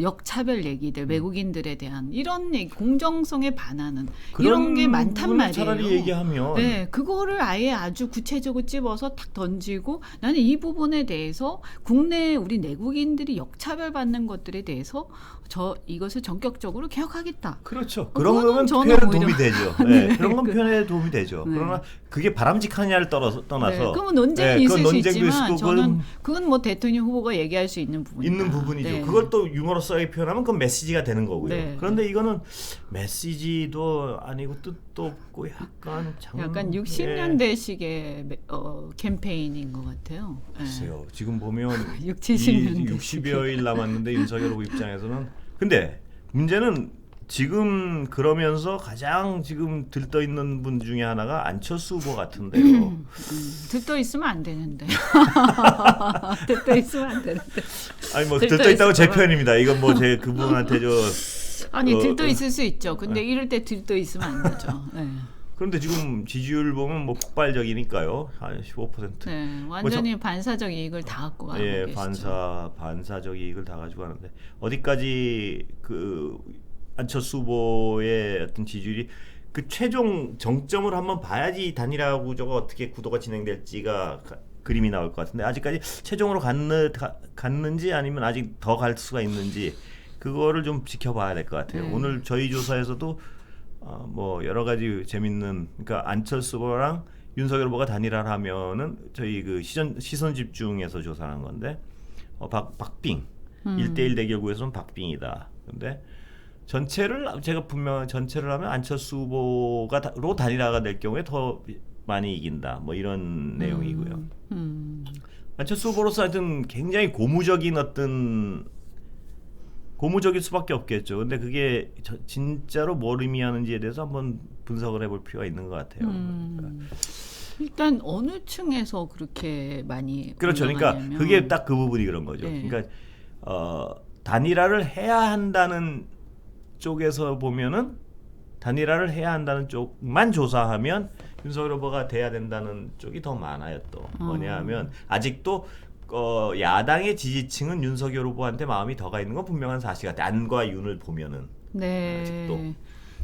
역차별 얘기들 외국인들에 대한 이런 얘기 공정성에 반하는 이런 게 많단 말이에요. 차라리 얘기하면 그거를 아예 아주 구체적으로 집어서 탁 던지고 나는 이 부분에 대해서 국내 우리 내국인들이 역차별받는 것들에 대해서 이것을 전격적으로 개혁하겠다. 그렇죠. 그런 거면 표현에 도움이 되죠. 그런 건 표현에 도움이 되죠. 그러나 그게 바람직하냐를 떠나서 그러면 논쟁이 있을 수 있지만 저는 그건 뭐 대통령 후보가 얘기할 수 있는 부분이다. 있는 부분이죠. 그걸 또 유머러스하게 표현하면 그건 메시지가 되는 거고요. 그런데 이거는 메시지도 아니고 뜻도 없고 약간 60년대식의 캠페인인 것 같아요. 글쎄요. 지금 보면 70년대 60여일 남았는데 윤석열 후보 입장에서는 근데 문제는 지금 그러면서 가장 지금 들떠 있는 분 중에 하나가 안철수 후보 같은데요. 들떠 있으면 안 되는데. 들떠 있으면 안 되는데. 아니 뭐 들떠 있다고 제 표현입니다. 이건 뭐 제 그분한테 아니 들떠 있을 수 있죠. 근데 이럴 때 들떠 있으면 안 되죠. 네. 그런데 지금 지지율 보면 뭐 폭발적이니까요. 한 15%. 네, 완전히 반사적 이익을 다 갖고 가고 계시죠. 반사적 이익을 다 가지고 가는데 어디까지 그 안철수 후보의 어떤 지지율이 그 최종 정점을 한번 봐야지 단일화 구조가 어떻게 구도가 진행될지가 그림이 나올 것 같은데 아직까지 최종으로 갔는지 아니면 아직 더 갈 수가 있는지 그거를 좀 지켜봐야 될 것 같아요. 오늘 저희 조사에서도 뭐 여러 가지 재밌는 그러니까 안철수 후보랑 윤석열 후보가 단일화를 하면은 저희 그 시선 집중해서 조사한 건데 박빙 1대1 대결 구에서는 박빙이다. 근데 제가 분명 전체를 하면 안철수 후보가로 단일화가 될 경우에 더 많이 이긴다. 뭐 이런 내용이고요. 안철수 후보로서 하여튼 굉장히 고무적일 수밖에 없겠죠. 근데 그게 진짜로 뭘 의미하는지에 대해서 한번 분석을 해볼 필요가 있는 것 같아요. 그러니까. 일단 어느 층에서 그렇게 많이 그렇죠. 올라가냐면. 그러니까 그게 딱 그 부분이 그런 거죠. 네. 그러니까 단일화를 해야 한다는 쪽에서 보면은 단일화를 해야 한다는 쪽만 조사하면 윤석열 후보가 돼야 된다는 쪽이 더 많아요. 또 뭐냐하면 아직도 야당의 지지층은 윤석열 후보한테 마음이 더 가 있는 건 분명한 사실 같아요. 안과 윤을 보면은. 네. 아직도.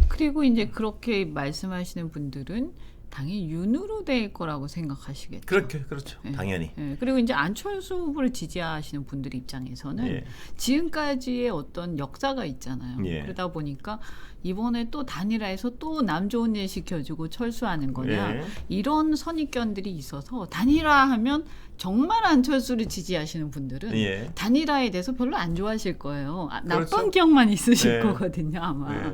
그리고 이제 그렇게 말씀하시는 분들은 당연히 윤으로 될 거라고 생각하시겠죠. 그렇죠. 네. 당연히. 네. 그리고 이제 안철수 후보를 지지하시는 분들 입장에서는 지금까지의 어떤 역사가 있잖아요. 그러다 보니까 이번에 또 단일화해서 또 남 좋은 일 시켜주고 철수하는 거냐 이런 선입견들이 있어서 단일화하면 정말 안철수를 지지하시는 분들은 단일화에 대해서 별로 안 좋아하실 거예요. 그렇죠. 나쁜 기억만 있으실 거거든요, 아마.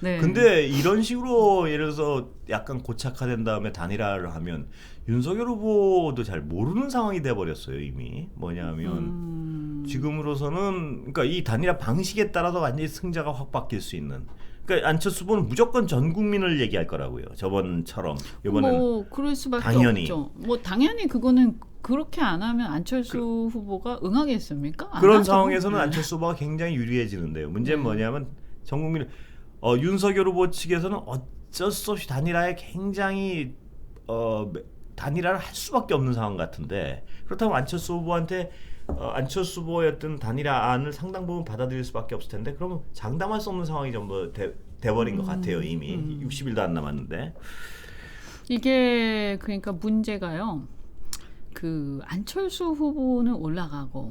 네. 근데 이런 식으로 예를 들어서 약간 고착화된 다음에 단일화를 하면 윤석열 후보도 잘 모르는 상황이 돼버렸어요. 이미 뭐냐면 지금으로서는 그러니까 이 단일화 방식에 따라서 완전히 승자가 확 바뀔 수 있는. 그러니까 안철수 후보는 무조건 전 국민을 얘기할 거라고요. 저번처럼 이번에는 뭐 그럴 수밖에 당연히. 없죠. 뭐 당연히 그거는 그렇게 안 하면 안철수 후보가 응하겠습니까? 그런 상황에서는 안철수 후보가 굉장히 유리해지는데요. 문제는 뭐냐면 전 국민을 윤석열 후보 측에서는 어쩔 수 없이 단일화에 굉장히 단일화를 할 수밖에 없는 상황 같은데 그렇다면 안철수 후보한테 안철수 후보의 어떤 단일화 안을 상당 부분 받아들일 수밖에 없을 텐데 그러면 장담할 수 없는 상황이 전부 돼버린 것 같아요. 이미 60일도 안 남았는데 이게 그러니까 문제가요. 그 안철수 후보는 올라가고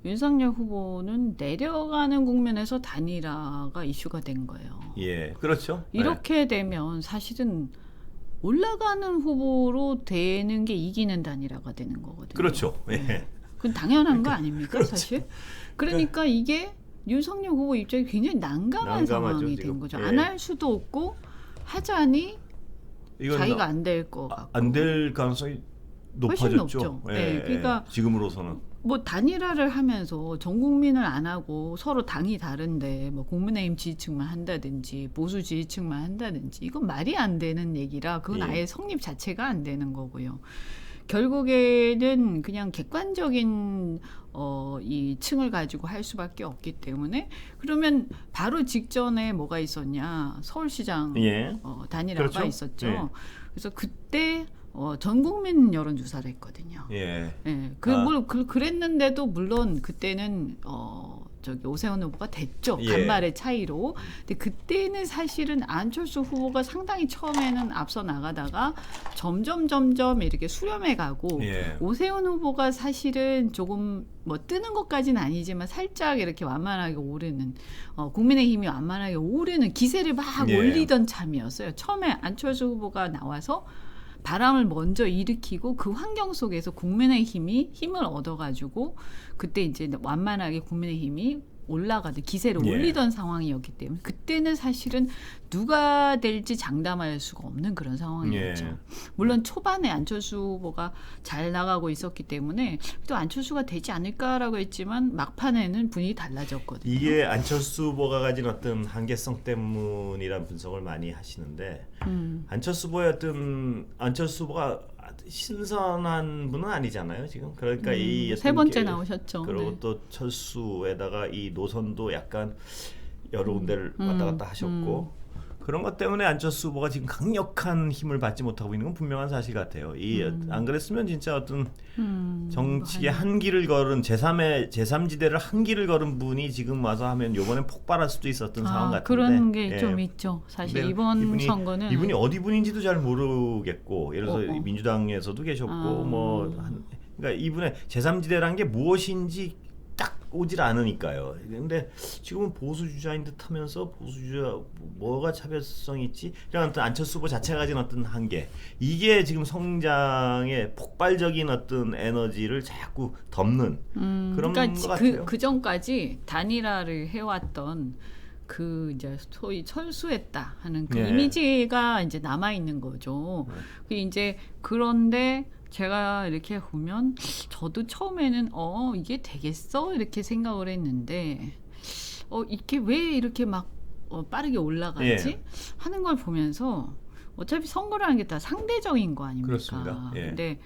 윤석열 후보는 내려가는 국면에서 단일화가 이슈가 된 거예요. 그렇죠. 이렇게 되면 사실은 올라가는 후보로 되는 게 이기는 단일화가 되는 거거든요. 그렇죠. 그건 당연한 거 아닙니까, 그렇죠. 사실? 그러니까 이게 윤석열 후보 입장이 굉장히 난감한 상황이 된 거죠. 안 할 수도 없고 하자니 자기가 안 될 거 같고. 안 될 가능성이 높아졌죠. 그러니까 지금으로서는 뭐 단일화를 하면서 전 국민을 안 하고 서로 당이 다른데 뭐 국민의힘 지지층만 한다든지 보수 지지층만 한다든지 이건 말이 안 되는 얘기라 그건 아예 성립 자체가 안 되는 거고요. 결국에는 그냥 객관적인 이 층을 가지고 할 수밖에 없기 때문에 그러면 바로 직전에 뭐가 있었냐 서울시장 단일화가 그렇죠? 있었죠. 그래서 그때 전 국민 여론조사를 했거든요. 그랬는데도 물론 그때는 저기 오세훈 후보가 됐죠. 간발의 차이로. 근데 그때는 사실은 안철수 후보가 상당히 처음에는 앞서 나가다가 점점 이렇게 수렴해 가고 오세훈 후보가 사실은 조금 뭐 뜨는 것까지는 아니지만 살짝 이렇게 완만하게 오르는 국민의힘이 완만하게 오르는 기세를 막 올리던 참이었어요. 처음에 안철수 후보가 나와서 바람을 먼저 일으키고 그 환경 속에서 국민의힘이 힘을 얻어가지고 그때 이제 완만하게 국민의힘이 올라가던 기세를 올리던 상황이었기 때문에 그때는 사실은 누가 될지 장담할 수가 없는 그런 상황이었죠. 물론 초반에 안철수 후보가 잘 나가고 있었기 때문에 또 안철수가 되지 않을까라고 했지만 막판에는 분위기 달라졌거든요. 이게 안철수 후보가 가진 어떤 한계성 때문이란 분석을 많이 하시는데 안철수 후보가 신선한 분은 아니잖아요 지금. 그러니까 이 세 번째 나오셨죠. 그리고 또 철수에다가 이 노선도 약간 여러 군데를 왔다 갔다 하셨고 그런 것 때문에 안철수 후보가 지금 강력한 힘을 받지 못하고 있는 건 분명한 사실 같아요. 안 그랬으면 진짜 어떤 정치의 한길을 걸은 제3지대를 한길을 걸은 분이 지금 와서 하면 이번엔 폭발할 수도 있었던 상황 같은데 그런 게 좀 있죠. 사실 이번 선거는 이분이 어디 분인지도 잘 모르겠고 예를 들어서 민주당에서도 계셨고 그러니까 이분의 제3지대라는 게 무엇인지 딱 오질 않으니까요. 근데 지금은 보수 주자인 듯하면서 보수 주자 뭐가 차별성이 있지? 그냥 어떤 안철수 후보 자체가 가진 어떤 한계 이게 지금 성장의 폭발적인 어떤 에너지를 자꾸 덮는 그런 그러니까 것 같아요. 그 전까지 단일화를 해왔던 그 이제 소위 철수했다 하는 그 이미지가 이제 남아 있는 거죠. 이제 그런데 제가 이렇게 보면 저도 처음에는 이게 되겠어 이렇게 생각을 했는데 이게 왜 이렇게 막 빠르게 올라가지 하는 걸 보면서 어차피 선거라는 게 다 상대적인 거 아닙니까? 그렇습니다. 근데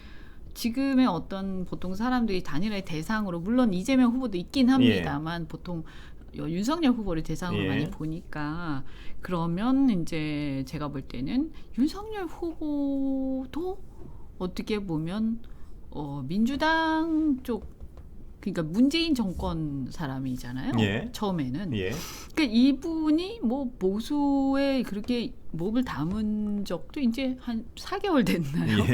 지금의 어떤 보통 사람들이 단일화의 대상으로 물론 이재명 후보도 있긴 합니다만 보통 윤석열 후보를 대상으로 많이 보니까 그러면 이제 제가 볼 때는 윤석열 후보도 어떻게 보면 민주당 쪽 그러니까 문재인 정권 사람이잖아요. 처음에는. 그러니까 이분이 뭐 보수에 그렇게 목을 담은 적도 이제 한 4개월 됐나요?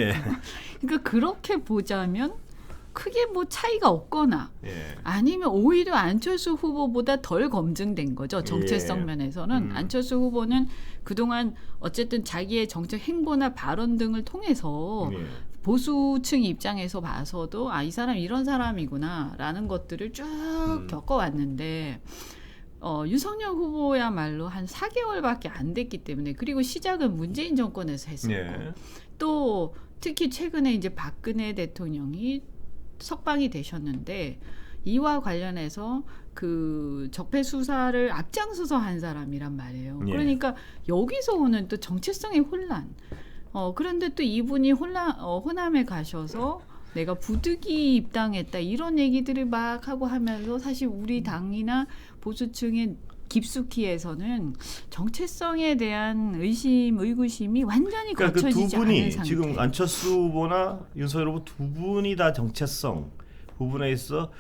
그러니까 그렇게 보자면 크게 뭐 차이가 없거나 아니면 오히려 안철수 후보보다 덜 검증된 거죠. 정체성 면에서는 안철수 후보는 그동안 어쨌든 자기의 정책 행보나 발언 등을 통해서 보수층 입장에서 봐서도 이 사람 이런 사람이구나 라는 것들을 쭉 겪어왔는데 윤석열 후보야말로 한 4개월밖에 안 됐기 때문에 그리고 시작은 문재인 정권에서 했었고 또 특히 최근에 이제 박근혜 대통령이 석방이 되셨는데 이와 관련해서 그 적폐 수사를 앞장서서 한 사람이란 말이에요. 그러니까 여기서 오는 또 정체성의 혼란. 그런데 또 이분이 호남에 가셔서 내가 부득이 입당했다 이런 얘기들을 막 하고 하면서 사실 우리 당이나 보수층의 깊숙이에서는 정체성에 대한 의구심이 완전히 거쳐지지 않은 상태. 지금 안철수 후보나 윤석열 후보 두 분이 다 정체성 부분에 있어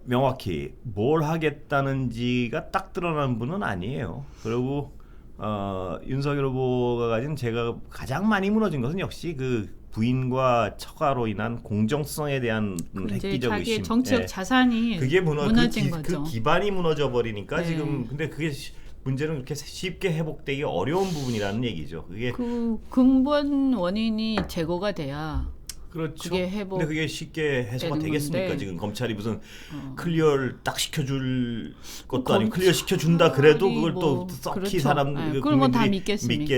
명확히 뭘 하겠다는지가 딱 드러난 분은 아니에요. 그리고 윤석열 후보가 가진 제가 가장 많이 무너진 것은 역시 그 부인과 처가로 인한 공정성에 대한 획기적 자기의 의심. 정치적 자산이 그게 무너진 거죠. 그 기반이 무너져 버리니까 지금 근데 그게 문제는 그렇게 쉽게 회복되기 어려운 부분이라는 얘기죠. 그게 그 근본 원인이 제거가 돼야. 그렇죠. 근데 그게 쉽게 해소가 되겠습니까? 건데. 지금 검찰이 무슨 클리어를 딱 시켜줄 것도 아니고 클리어 시켜준다 그래도 그걸 또 썩히 사람 그런 건 다 믿겠습니까?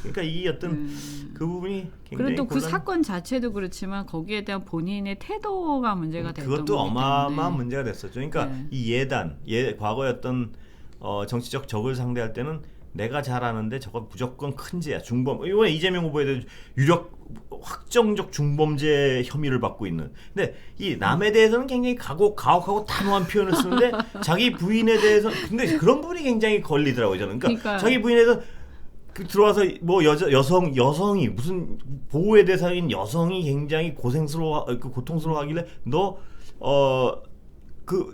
그러니까 이 어떤 그 부분이 굉장히 그리고 그 사건 자체도 그렇지만 거기에 대한 본인의 태도가 문제가 됐던 그것도 거기 어마어마한 때문에. 문제가 됐었죠. 그러니까 이 과거의 어떤 정치적 적을 상대할 때는 내가 잘하는데 저거 무조건 큰 죄야. 중범. 이번에 이재명 후보에 대해 확정적 중범죄 혐의를 받고 있는. 근데 이 남에 대해서는 굉장히 가혹하고 단호한 표현을 쓰는데 자기 부인에 대해서 근데 그런 부분이 굉장히 걸리더라고요. 저는. 그러니까 자기 부인에 대해서 들어와서 뭐 여성이 무슨 보호의 대상인 여성이 굉장히 고통스러워하길래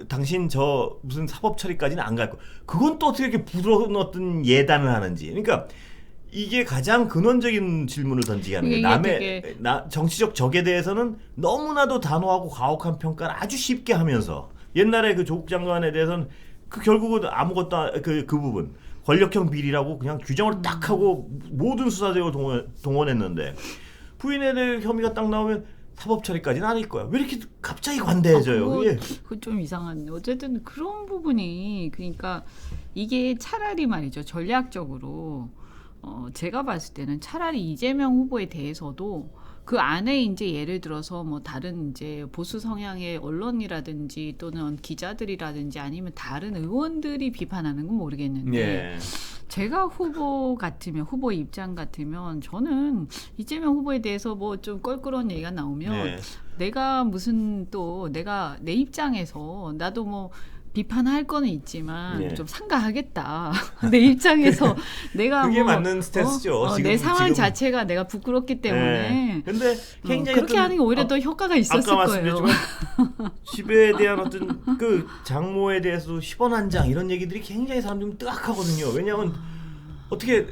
당신 저 무슨 사법 처리까지는 안 갈 거. 그건 또 어떻게 이렇게 부드러운 어떤 예단을 하는지. 그러니까 이게 가장 근원적인 질문을 던지게 하는 거예요. 정치적 적에 대해서는 너무나도 단호하고 가혹한 평가를 아주 쉽게 하면서 옛날에 그 조국 장관에 대해서는 결국은 아무것도 그 부분 권력형 비리라고 그냥 규정을 딱 하고 모든 수사대를 동원했는데 부인에 대해 혐의가 딱 나오면 사법 처리까지는 아닐 거야. 왜 이렇게 갑자기 관대해져요? 그거 좀 이상한. 어쨌든 그런 부분이 그러니까 이게 차라리 말이죠. 전략적으로 제가 봤을 때는 차라리 이재명 후보에 대해서도 그 안에 이제 예를 들어서 뭐 다른 이제 보수 성향의 언론이라든지 또는 기자들이라든지 아니면 다른 의원들이 비판하는 건 모르겠는데 제가 후보 입장 같으면 저는 이재명 후보에 대해서 뭐 좀 껄끄러운 얘기가 나오면 내가 무슨 또 내가 내 입장에서 나도 뭐 비판할 거는 있지만 좀 상가하겠다. 내 입장에서 내가 그게 맞는 스탠스죠. 내 상황 자체가 내가 부끄럽기 때문에. 근데 굉장히 그렇게 하는 게 오히려 더 효과가 있었을 아까 거예요. 집에 대한 어떤 그 장모에 대해서도 10원 한 장 이런 얘기들이 굉장히 사람들이 뜨악하거든요. 왜냐하면 어떻게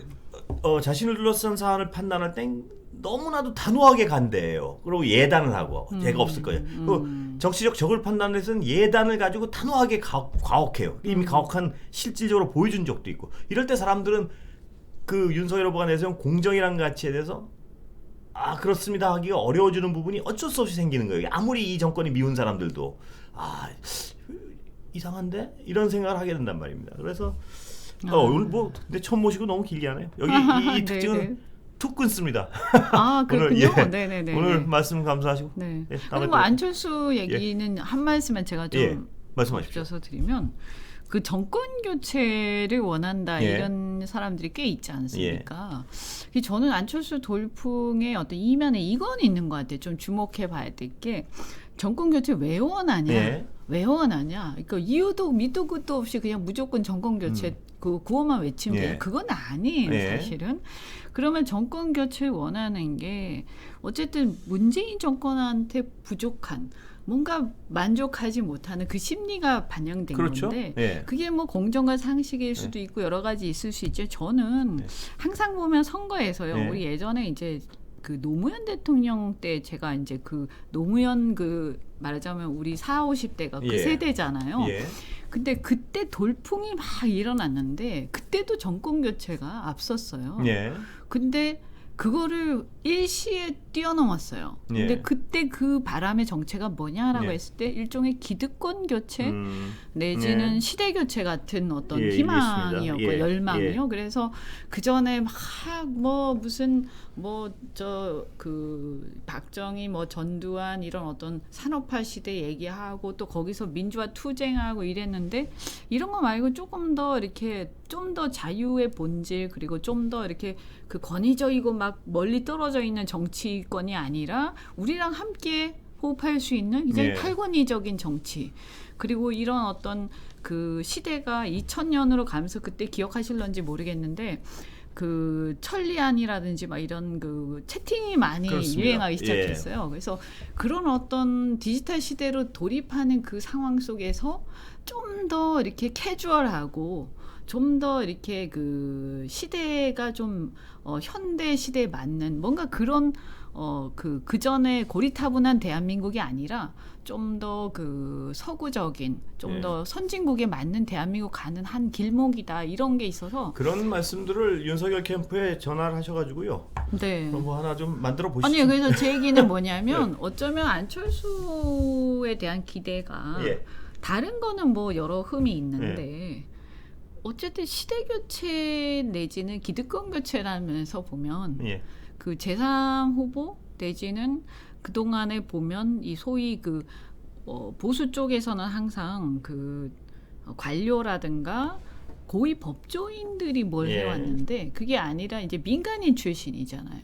자신을 둘러싼 사안을 판단할 땐 너무나도 단호하게 간대요. 그리고 예단을 하고 죄가 없을 거예요. 그 정치적 적을 판단해서는 예단을 가지고 단호하게 가혹해요. 이미 가혹한 실질적으로 보여준 적도 있고. 이럴 때 사람들은 그 윤석열 후보가 내세운 공정이라는 가치에 대해서 그렇습니다 하기가 어려워지는 부분이 어쩔 수 없이 생기는 거예요. 아무리 이 정권이 미운 사람들도 이상한데? 이런 생각을 하게 된단 말입니다. 그래서 오늘 뭐 근데 처음 모시고 너무 길게 하네요. 여기 이 특징은 툭 끊습니다. 그렇군요. 오늘, 네네네. 오늘 말씀 감사하시고. 네. 뭐 안철수 얘기는 한 말씀만 제가 좀 말씀하십시오. 드리면 그 정권 교체를 원한다 이런 사람들이 꽤 있지 않습니까? 저는 안철수 돌풍의 어떤 이면에 이건 있는 것 같아요. 좀 주목해 봐야 될 게 정권 교체 왜 원하냐? 왜 원하냐? 그러니까 이유도 밑도 끝도 없이 그냥 무조건 정권 교체 그 구호만 외치면 돼요. 그건 아니에요, 사실은. 그러면 정권 교체를 원하는 게 어쨌든 문재인 정권한테 부족한 뭔가 만족하지 못하는 그 심리가 반영된 건데 그게 뭐 공정과 상식일 수도 있고 여러 가지 있을 수 있죠. 저는 항상 보면 선거에서요. 우리 예전에 이제 그 노무현 대통령 때 제가 이제 그 노무현 그 말하자면 우리 40, 50대가 그 세대잖아요. 근데 그때 돌풍이 막 일어났는데 그때도 정권 교체가 앞섰어요. 근데 그거를 일시에 뛰어넘었어요. 근데 그때 그 바람의 정체가 뭐냐라고 했을 때 일종의 기득권 교체 내지는 시대 교체 같은 어떤 희망이었고 열망이요. 그래서 그 전에 막 뭐 무슨 그 박정희 뭐 전두환 이런 어떤 산업화 시대 얘기하고 또 거기서 민주화 투쟁하고 이랬는데 이런 거 말고 조금 더 이렇게 좀 더 자유의 본질 그리고 좀 더 이렇게 그 권위적이고 막 멀리 떨어져 있는 정치권이 아니라 우리랑 함께 호흡할 수 있는 굉장히 탈권위적인 정치 그리고 이런 어떤 그 시대가 2000년으로 가면서 그때 기억하실런지 모르겠는데 그 천리안이라든지 막 이런 그 채팅이 많이 유행하기 시작했어요. 그래서 그런 어떤 디지털 시대로 돌입하는 그 상황 속에서 좀 더 이렇게 캐주얼하고 좀 더 이렇게 그 시대가 좀 현대 시대에 맞는 뭔가 그런 그 전에 고리타분한 대한민국이 아니라 좀 더 그 서구적인 좀 더 선진국에 맞는 대한민국 가는 한 길목이다 이런 게 있어서 그런 말씀들을 윤석열 캠프에 전화를 하셔가지고요. 그럼 뭐 하나 좀 만들어 보시죠. 아니 그래서 제 얘기는 뭐냐면 어쩌면 안철수에 대한 기대가 다른 거는 뭐 여러 흠이 있는데. 어쨌든 시대 교체 내지는 기득권 교체라면서 보면 그 제3 후보 내지는 그동안에 보면 이 소위 그 보수 쪽에서는 항상 그 관료라든가 고위 법조인들이 뭘 해왔는데 그게 아니라 이제 민간인 출신이잖아요.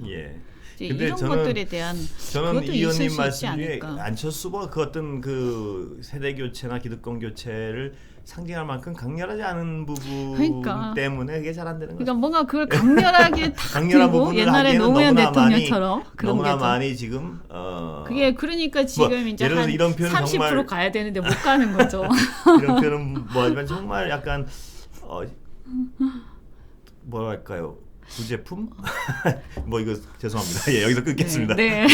이런 것들에 대한 저는 그것도 이 있을 의원님 수 말씀 있지 중에 않을까. 안철수 후보가 그 어떤 그 세대 교체나 기득권 교체를 상징할 만큼 강렬하지 않은 부분 때문에 그게 잘 안 되는 거죠. 그러니까 뭔가 그걸 강렬하게 딱 들고 옛날에 노무현 대통령처럼 그런 너무나 많이 지금 그게 그러니까 지금 이제 한 30% 정말 가야 되는데 못 가는 거죠. 이런 표현은 뭐하지만 정말 약간 뭐랄까요? 부제품? 뭐 이거 죄송합니다. 여기서 끊겠습니다. 네.